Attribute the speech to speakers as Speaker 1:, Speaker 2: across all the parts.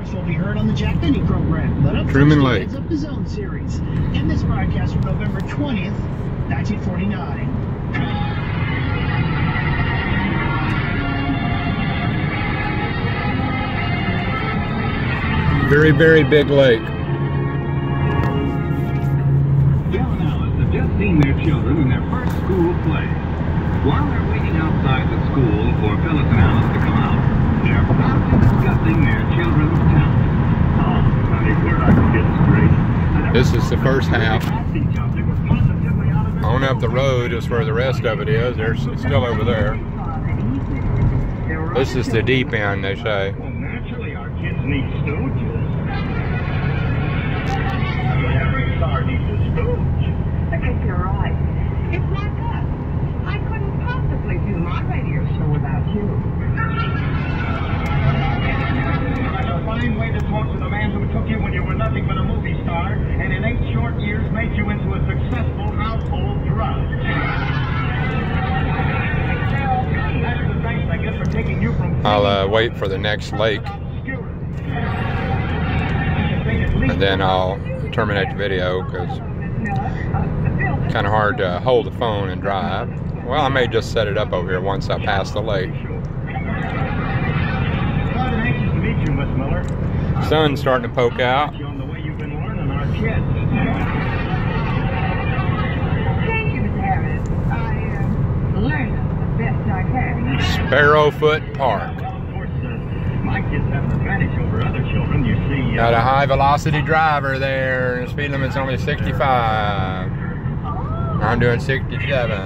Speaker 1: course, will be heard on the Jack Benny program. But up
Speaker 2: Truman
Speaker 1: first,
Speaker 2: Lake.
Speaker 1: Heads Up the Zone series. In this broadcast from November 20th, 1949.
Speaker 2: Very, very big lake.
Speaker 3: Sam and Alice have just seen their children in their first school play. While they're waiting outside the school for Phyllis and Alice to come out, they're proudly discussing their children's talent. Oh, honey, we're not kids great.
Speaker 2: This is the first half. On up the road is where the rest of it is. It's still over there. This is the deep end, they say.
Speaker 3: Well, naturally, our kids need stooges. Every star needs a stooge.
Speaker 4: I guess you're right. It's like us. I couldn't possibly do my radio show without you.
Speaker 3: That's a fine way to talk to the man who took you when you were nothing but a movie star, and in 8 short years made you into a successful household drug. That's the thanks I get for taking you from...
Speaker 2: I'll wait for the next lake, and then I'll terminate the video because it's kind of hard to hold the phone and drive. Well, I may just set it up over here once I pass the lake. Sun's starting to poke out.
Speaker 4: Thank you, Mr. Harris. I learned the best I can.
Speaker 2: Sparrowfoot Park.
Speaker 3: My kids have an advantage over other children, you see.
Speaker 2: Got a high velocity driver there. The speed limit's only 65. I'm doing 67.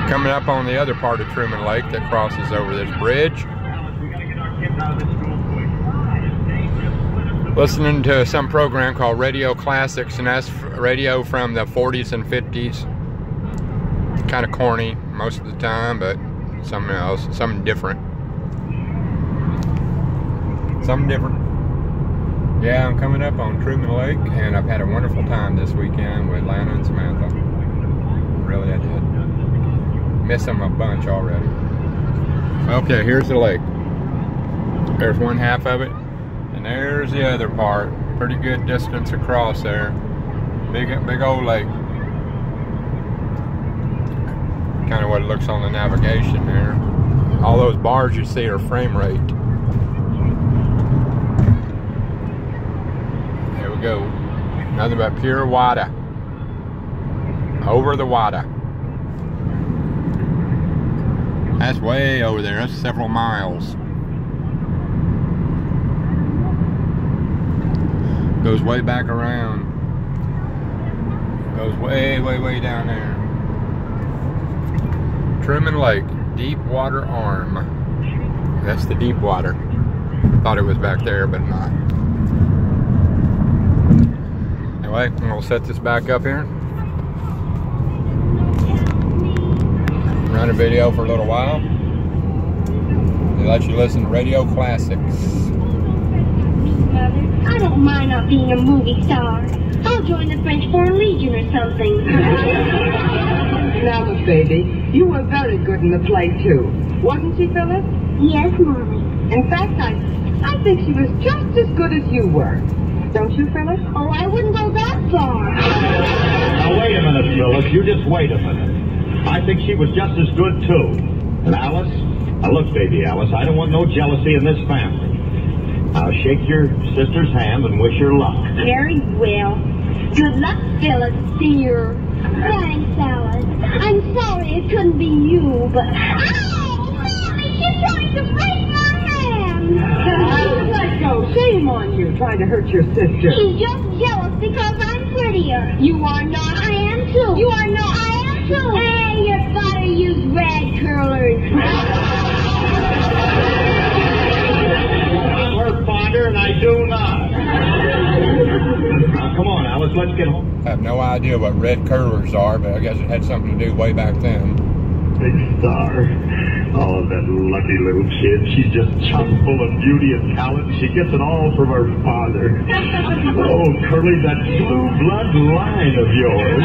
Speaker 2: Coming up on the other part of Truman Lake that crosses over this bridge. Listening to some program called Radio Classics, and that's radio from the 40s and 50s. Kind of corny most of the time, but something else, something different. Something different. Yeah, I'm coming up on Truman Lake, and I've had a wonderful time this weekend with Lana and Samantha. Really, I did. Miss them a bunch already. Okay, here's the lake. There's one half of it, and there's the other part. Pretty good distance across there. Big old lake. Kind of what it looks on the navigation there. All those bars you see are frame rate. There we go. Nothing but pure water. Over the water. That's way over there. That's several miles. Goes way back around. Goes way, way, way down there. Truman Lake, deep water arm. That's the deep water. Thought it was back there, but not. Anyway, I'm gonna set this back up here. Run a video for a little while. They let you listen to Radio Classics.
Speaker 5: I don't mind not being a movie star. I'll join the French Foreign Legion or something.
Speaker 4: Now, look, baby, you were very good in the play, too. Wasn't she, Phyllis?
Speaker 5: Yes, Mommy.
Speaker 4: In fact, I think she was just as good as you were. Don't you, Phyllis?
Speaker 5: Oh, I wouldn't go that far.
Speaker 3: Now, wait a minute, Phyllis. You just wait a minute. I think she was just as good, too. And Alice? Now, look, baby Alice, I don't want no jealousy in this family. Now, shake your sister's hand and wish her luck.
Speaker 5: Very well. Good luck, Phyllis, dear. Thanks, Alice. I'm sorry it couldn't be you, but... Ow! Mommy, she's trying to break my hand!
Speaker 4: Let go. Shame on you, trying to hurt your sister.
Speaker 5: She's just jealous because I'm prettier. You are not. I am, too. You are not. I am, too. Hey, you better use red curlers.
Speaker 3: I'm her father, and I do not. Now, come on, Alice, let's get home.
Speaker 2: I have no idea what red curlers are, but I guess it had something to do way back then.
Speaker 3: Big star. Oh, that lucky little kid. She's just chock full of beauty and talent. She gets it all from her father. Oh, Curly, that blue blood line of yours.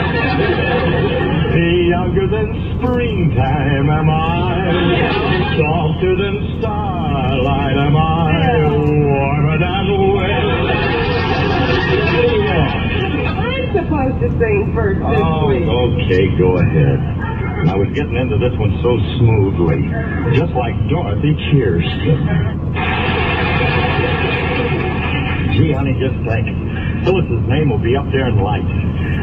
Speaker 3: Younger than springtime am I. Softer than starlight am
Speaker 4: supposed to sing first this week.
Speaker 3: Okay, go ahead. I was getting into this one so smoothly. Just like Dorothy. Cheers. Gee, honey, just think. Phyllis's name will be up there in lights.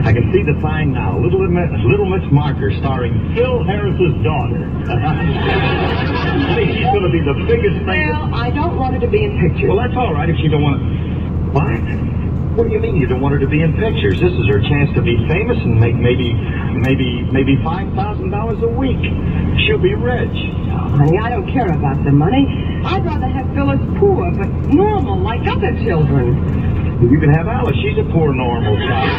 Speaker 3: I can see the sign now. Little Miss Marker starring Phil Harris's daughter. I think she's going to be the biggest thing.
Speaker 4: Well, I don't want her to be in pictures.
Speaker 3: Well, that's all right if she don't want to... What? What do you mean you don't want her to be in pictures? This is her chance to be famous and make maybe $5,000 a week. She'll be rich.
Speaker 4: Oh, honey, I don't care about the money. I'd rather have Phyllis poor, but normal, like other children.
Speaker 3: You can have Alice. She's a poor, normal child.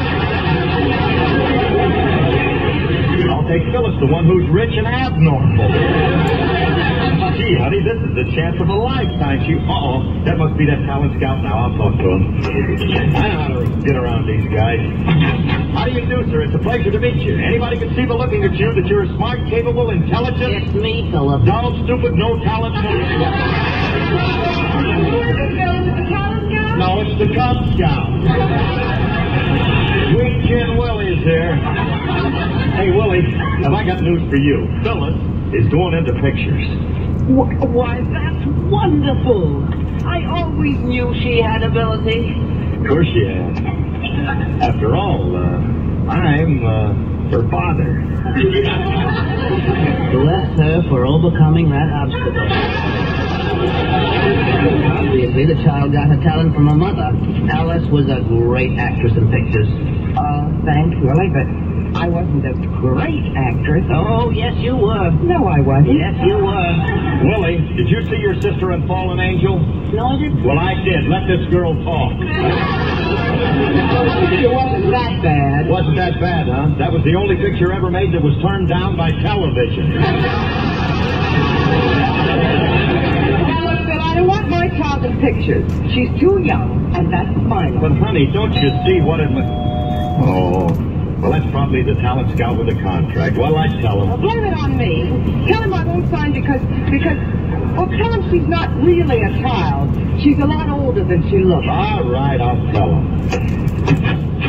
Speaker 3: I'll take Phyllis, the one who's rich and abnormal. Gee, honey, this is the chance of a lifetime. That must be that talent scout now. I'll talk to him. I know how to get around these guys. How do you do, sir? It's a pleasure to meet you. Anybody can see by looking at you that you're smart, capable, intelligent.
Speaker 4: It's me, Philip.
Speaker 3: Donald, stupid, no talent. No, it's the Cub Scout. Sweet Chin Willie's here. Hey, Willie, have I got news for you? Phyllis is going into pictures.
Speaker 4: Why, that's wonderful. I always knew she had ability.
Speaker 3: Of course she has. After all, I'm her father.
Speaker 6: Bless her for overcoming that obstacle. Obviously, the child got her talent from her mother. Alice was a great actress in pictures.
Speaker 4: Thanks, Willie, but I wasn't a great actress.
Speaker 6: Oh, yes, you were.
Speaker 4: No, I wasn't.
Speaker 6: Yes, you were.
Speaker 3: Willie, did you see your sister in Fallen Angel?
Speaker 6: No, I didn't.
Speaker 3: Well, I did. Let this girl talk.
Speaker 4: It wasn't that bad.
Speaker 3: Wasn't that bad, huh? That was the only picture ever made that was turned down by television.
Speaker 4: I don't want my child in pictures. She's too young, and that's final.
Speaker 3: But, honey, don't you see what it was? Oh, well, that's probably the talent scout with a contract. Well, I tell him.
Speaker 4: Well, blame it on me. Tell him I won't sign because, well, tell him she's not really a child. She's a lot older than she looks.
Speaker 3: All right, I'll tell him.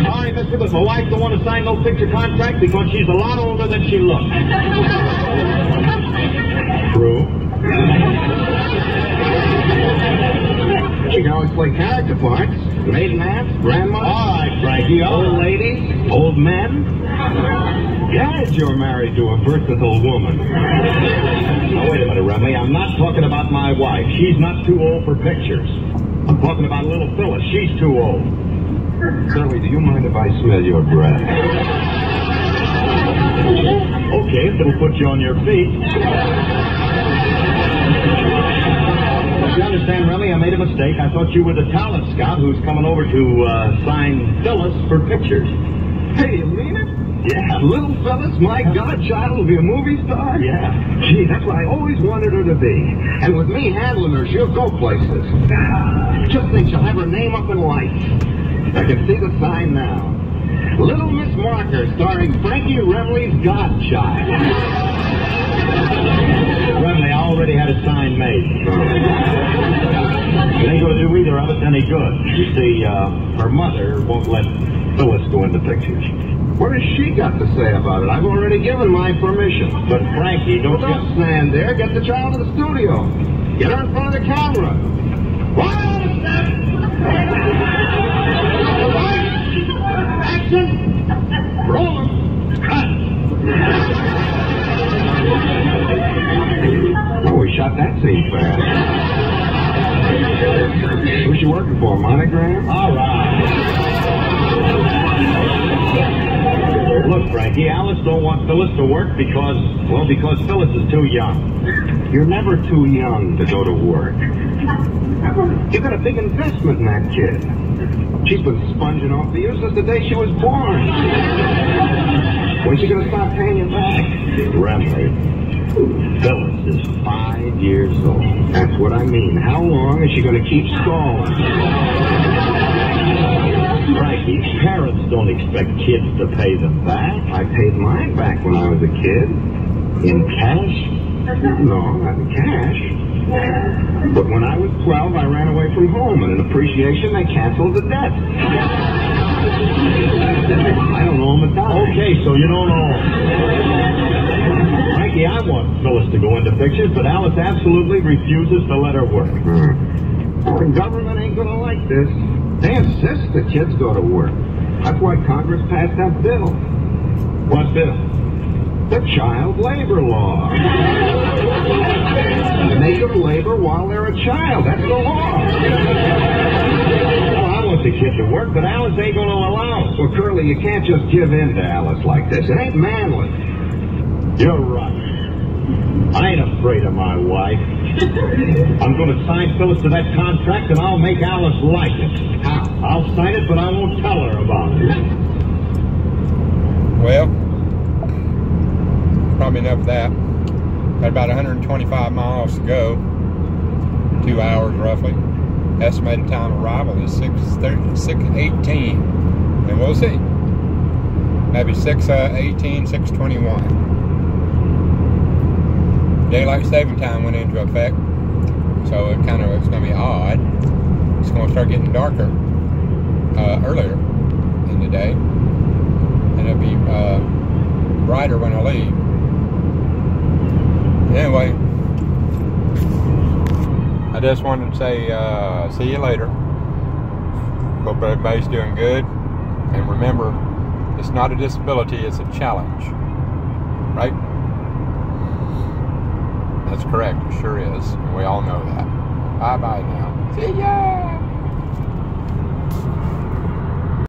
Speaker 3: Sorry, mister, but my wife don't want to sign no picture contract because she's a lot older than she looks. True. She can always play character parts. Maiden aunts, grandma. All right, Frankie. Old ladies, old men. Yes, you're married to a versatile woman. Now, wait a minute, Remley. I'm not talking about my wife. She's not too old for pictures. I'm talking about little Phyllis. She's too old. Curly, do you mind if I smell your breath? Okay, if it'll put you on your feet. You understand, Remy, I made a mistake. I thought you were the talent scout who's coming over to sign Phyllis for pictures. Hey, you mean it? Yeah. Little Phyllis, my godchild, will be a movie star? Yeah. Gee, that's what I always wanted her to be. And with me handling her, she'll go places. Just think she'll have her name up in lights. I can see the sign now. Little Miss Marker, starring Frankie Remley's godchild. Remley, I already had a sign made. It ain't going to do either of us any good. You see, her mother won't let Phyllis go into pictures. What has she got to say about it? I've already given my permission. But Frankie, don't stand there. Get the child to the studio. Get her in front of the camera. Action! Roll 'em. Cut! Oh, we shot that scene fast. Who's she working for? Monogram? All right. Look, Frankie, Alice don't want Phyllis to work because Phyllis is too young. You're never too young to go to work. You got a big investment in that kid. She's been sponging off the you since the day she was born. When's she gonna stop paying you back? Remley, Phyllis is 5 years old. That's what I mean. How long is she gonna keep stalling? Frankie, parents don't expect kids to pay them back. I paid mine back when I was a kid. In cash? No, not in cash. But when I was 12, I ran away from home, and in appreciation, they canceled the debt.
Speaker 7: I don't know him at all. Okay, so you don't know him. Frankie, I want Phyllis to go into pictures, but Alice absolutely refuses to let her work. The government ain't gonna like this. They insist the kids go to work. That's why Congress passed that bill. What bill? The child labor law. Make them labor while they're a child. That's the law. Well, I want the kid to work, but Alice ain't going to allow it. Well, Curly, you can't just give in to Alice like this. It ain't manly. You're right. I ain't afraid of my wife. I'm going to sign Phyllis to that contract, and I'll make Alice like it. How? I'll sign it, but I won't tell her about it.
Speaker 2: Well, probably enough of that. Got about 125 miles to go. 2 hours roughly. Estimated time of arrival is 6:18. And we'll see. Maybe 6:18, 6:21. Daylight saving time went into effect. So it's going to be odd. It's going to start getting darker earlier in the day. And it'll be brighter when I leave. Anyway, I just wanted to say see you later. Hope everybody's doing good. And remember, it's not a disability, it's a challenge. Right? That's correct, it sure is. We all know that. Bye-bye now. See ya!